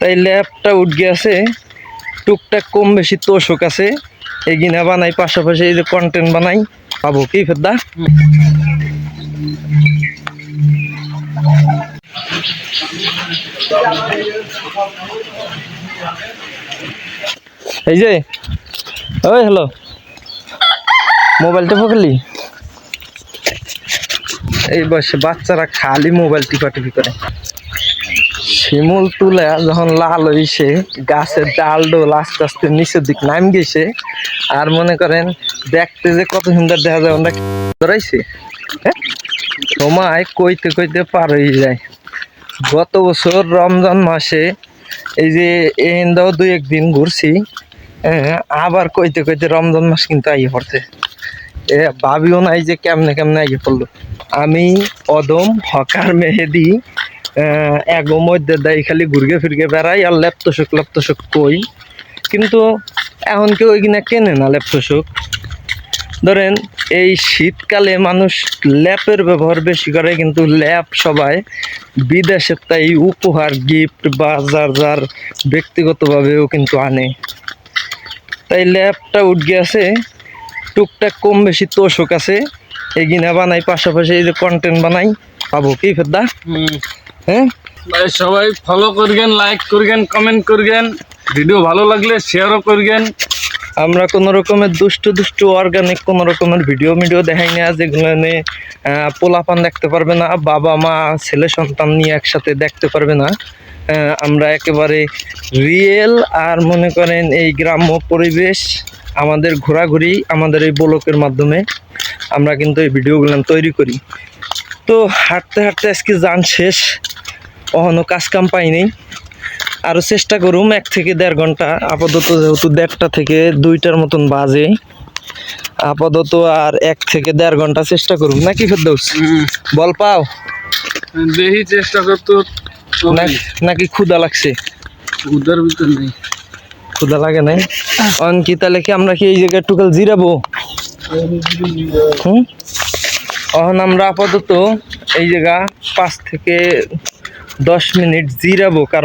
তাই ল্যাবটা উঠ গিয়েছে, টুকটাক কম বেশি তোষক আছে, এগিনা বানাই, পাশাপাশি এই যে কন্টেন্ট বানাই, পাবো কি ফেদ্দা। এই যে ওই হ্যালো, মোবাইলটা পকলি। এই বয়সে বাচ্চারা খালি মোবাইল টিপাটিপি করে। শিমুল তুলে যখন লাল হইছে, গাছের ডাল ডোল আস্তে আস্তে নিচের দিক নাম গেছে, আর মনে করেন দেখতে যে কত সুন্দর দেখা যায়, আমরা ধরাইছে সময় কইতে কইতে পার হয়ে যায়। গত বছর রমজান মাসে এই যে এন্দাও 2-1 দিন ঘুরছি, আবার কইতে কইতে রমজান মাস কিন্তু আইয়ে পড়ছে। ভাবিও নাই যে কেমনে কেমনে আইয়ে পড়লো। আমি অদম হকার মেহেদি এগো মধ্যে দেয় খালি ঘুরগে ফিরগে বেড়াই আর ল্যাপটসক কই, কিন্তু এখন কেউ ওইখানে কেনে না ল্যাপটসক। ধরেন এই শীতকালে মানুষ ল্যাপের ব্যবহার বেশি করে, কিন্তু ল্যাপ সবাই বিদেশের তাই উপহার গিফট বা যার যার ব্যক্তিগতভাবেও কিন্তু আনে। তাই ল্যাপটা উঠ গিয়েছে, টুকটাক কম বেশি তোষক আছে, এগিনা বানাই, পাশাপাশি এই যে কন্টেন্ট বানাই, পাবো কি ফেদ্দা। হ্যাঁ ভাই, সবাই ফলো করবেন, লাইক করবেন, কমেন্ট করবেন, ভিডিও ভালো লাগলে শেয়ারও করবেন। আমরা কোনো রকমের দুষ্টু অর্গানিক কোনো রকমের ভিডিও দেখাই না, যেগুলো নিয়ে পোলাপান দেখতে পারবে না, বাবা মা ছেলে সন্তান নিয়ে একসাথে দেখতে পারবে না। আমরা একেবারে রিয়েল, আর মনে করেন এই গ্রাম্য পরিবেশ, আমাদের ঘোরাঘুরি, আমাদের এই ব্লকের মাধ্যমে আমরা কিন্তু এই ভিডিওগুলো তৈরি করি। তো হাঁটতে হাঁটতে আজকে যান শেষ, কখনো কাজ কাম পাইনি, আরও চেষ্টা করুম 1 থেকে 1.5 ঘন্টা, আপাতত যেহেতু 1:30 থেকে 2টার মতন বাজে, আপাতত আর 1 থেকে 1.5 ঘন্টা চেষ্টা করুম নাকি ফেরদৌস? বল পাও দেখি, চেষ্টা করতো নাকি ক্ষুধা লাগছে? উদার ভিতর নেই, ক্ষুধা লাগে নাই অন কি? তাহলে কি আমরা কি এই জায়গায় টুকাল জিরাবো? এখন আমরা আপাতত এই জায়গা 5 থেকে 10 মিনিট জিরাবো, কারণ